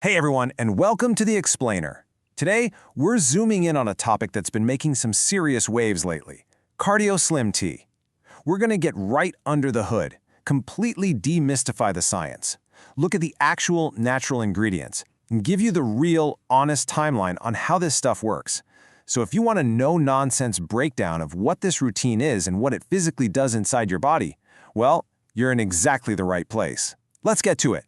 Hey everyone, and welcome to The Explainer. Today, we're zooming in on a topic that's been making some serious waves lately, cardio slim tea. We're going to get right under the hood, completely demystify the science, look at the actual natural ingredients, and give you the real, honest timeline on how this stuff works. So if you want a no-nonsense breakdown of what this routine is and what it physically does inside your body, well, you're in exactly the right place. Let's get to it.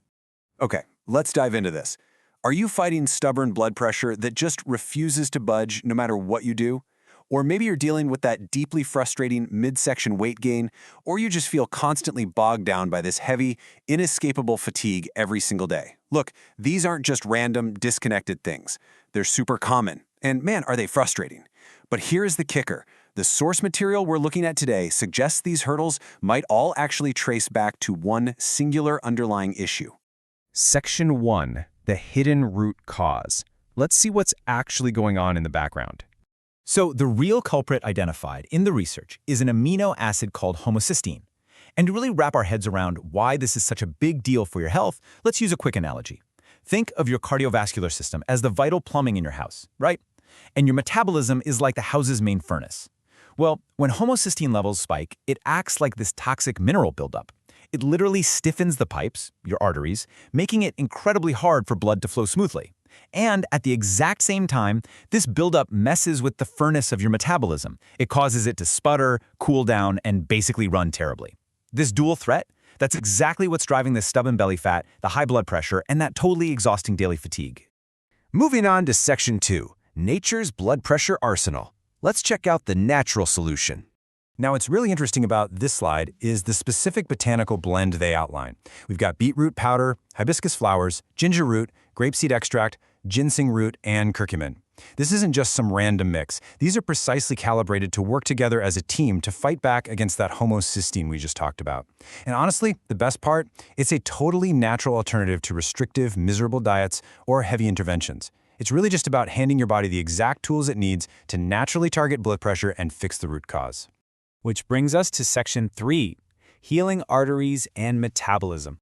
Okay, let's dive into this. Are you fighting stubborn blood pressure that just refuses to budge no matter what you do? Or maybe you're dealing with that deeply frustrating midsection weight gain, or you just feel constantly bogged down by this heavy, inescapable fatigue every single day. Look, these aren't just random, disconnected things. They're super common, and man, are they frustrating. But here's the kicker. The source material we're looking at today suggests these hurdles might all actually trace back to one singular underlying issue. Section 1. The hidden root cause. Let's see what's actually going on in the background. So the real culprit identified in the research is an amino acid called homocysteine. And to really wrap our heads around why this is such a big deal for your health, let's use a quick analogy. Think of your cardiovascular system as the vital plumbing in your house, right? And your metabolism is like the house's main furnace. Well, when homocysteine levels spike, it acts like this toxic mineral buildup. It literally stiffens the pipes, your arteries, making it incredibly hard for blood to flow smoothly. And at the exact same time, this buildup messes with the furnace of your metabolism. It causes it to sputter, cool down, and basically run terribly. This dual threat, that's exactly what's driving the stubborn belly fat, the high blood pressure, and that totally exhausting daily fatigue. Moving on to Section 2, Nature's Blood Pressure Arsenal. Let's check out the natural solution. Now, what's really interesting about this slide is the specific botanical blend they outline. We've got beetroot powder, hibiscus flowers, ginger root, grapeseed extract, ginseng root, and curcumin. This isn't just some random mix. These are precisely calibrated to work together as a team to fight back against that homocysteine we just talked about. And honestly, the best part, it's a totally natural alternative to restrictive, miserable diets or heavy interventions. It's really just about handing your body the exact tools it needs to naturally target blood pressure and fix the root cause. Which brings us to Section 3, healing arteries and metabolism.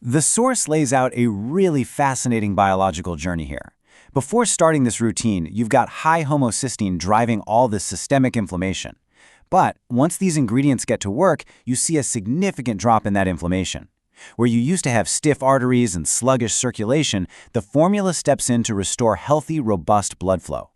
The source lays out a really fascinating biological journey here. Before starting this routine, you've got high homocysteine driving all this systemic inflammation. But once these ingredients get to work, you see a significant drop in that inflammation. Where you used to have stiff arteries and sluggish circulation, the formula steps in to restore healthy, robust blood flow.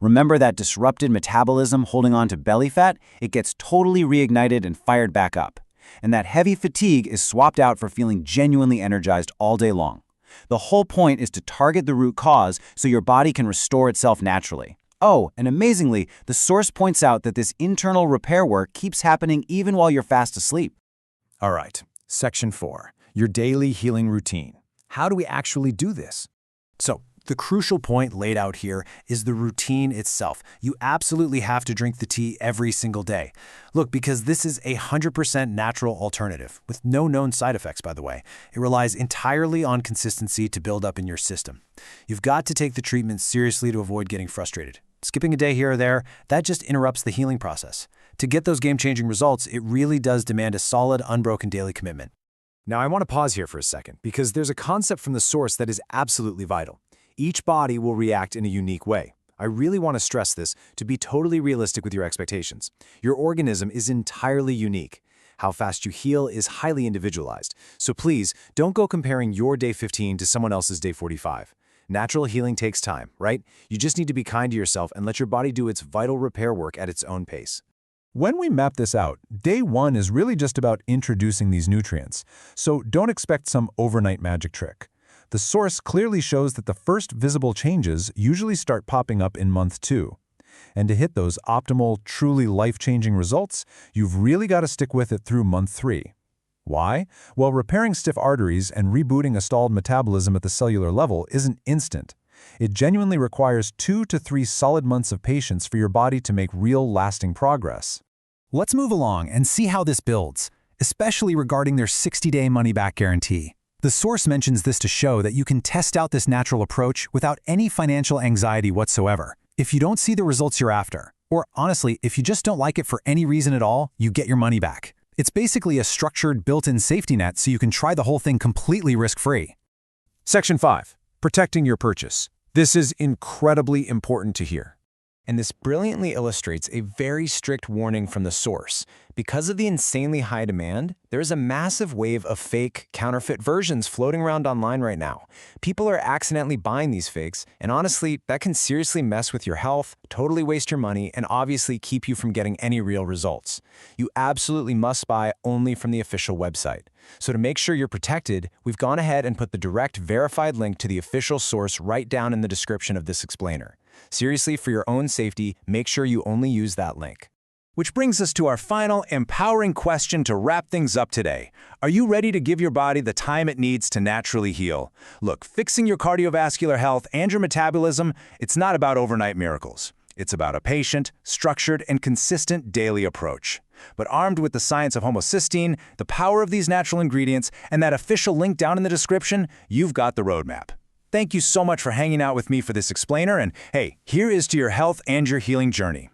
Remember that disrupted metabolism holding on to belly fat? It gets totally reignited and fired back up. And that heavy fatigue is swapped out for feeling genuinely energized all day long. The whole point is to target the root cause so your body can restore itself naturally. Oh, and amazingly, the source points out that this internal repair work keeps happening even while you're fast asleep. All right, Section 4, your daily healing routine. How do we actually do this? So, the crucial point laid out here is the routine itself. You absolutely have to drink the tea every single day. Look, because this is a 100% natural alternative, with no known side effects, by the way. It relies entirely on consistency to build up in your system. You've got to take the treatment seriously to avoid getting frustrated. Skipping a day here or there, that just interrupts the healing process. To get those game-changing results, it really does demand a solid, unbroken daily commitment. Now, I want to pause here for a second, because there's a concept from the source that is absolutely vital. Each body will react in a unique way. I really want to stress this to be totally realistic with your expectations. Your organism is entirely unique. How fast you heal is highly individualized. So please, don't go comparing your day 15 to someone else's day 45. Natural healing takes time, right? You just need to be kind to yourself and let your body do its vital repair work at its own pace. When we map this out, day 1 is really just about introducing these nutrients, so don't expect some overnight magic trick. The source clearly shows that the first visible changes usually start popping up in month 2. And to hit those optimal, truly life-changing results, you've really got to stick with it through month 3. Why? Well, repairing stiff arteries and rebooting a stalled metabolism at the cellular level isn't instant. It genuinely requires 2 to 3 solid months of patience for your body to make real, lasting progress. Let's move along and see how this builds, especially regarding their 60-day money-back guarantee. The source mentions this to show that you can test out this natural approach without any financial anxiety whatsoever. If you don't see the results you're after, or honestly, if you just don't like it for any reason at all, you get your money back. It's basically a structured, built-in safety net so you can try the whole thing completely risk-free. Section 5. protecting your purchase. This is incredibly important to hear. And this brilliantly illustrates a very strict warning from the source. Because of the insanely high demand, there is a massive wave of fake, counterfeit versions floating around online right now. People are accidentally buying these fakes, and honestly, that can seriously mess with your health, totally waste your money, and obviously keep you from getting any real results. You absolutely must buy only from the official website. So to make sure you're protected, we've gone ahead and put the direct verified link to the official source right down in the description of this explainer. Seriously, for your own safety, make sure you only use that link. Which brings us to our final, empowering question to wrap things up today. Are you ready to give your body the time it needs to naturally heal? Look, fixing your cardiovascular health and your metabolism, it's not about overnight miracles. It's about a patient, structured, and consistent daily approach. But armed with the science of homocysteine, the power of these natural ingredients, and that official link down in the description, you've got the roadmap. Thank you so much for hanging out with me for this explainer, and hey, here is to your health and your healing journey.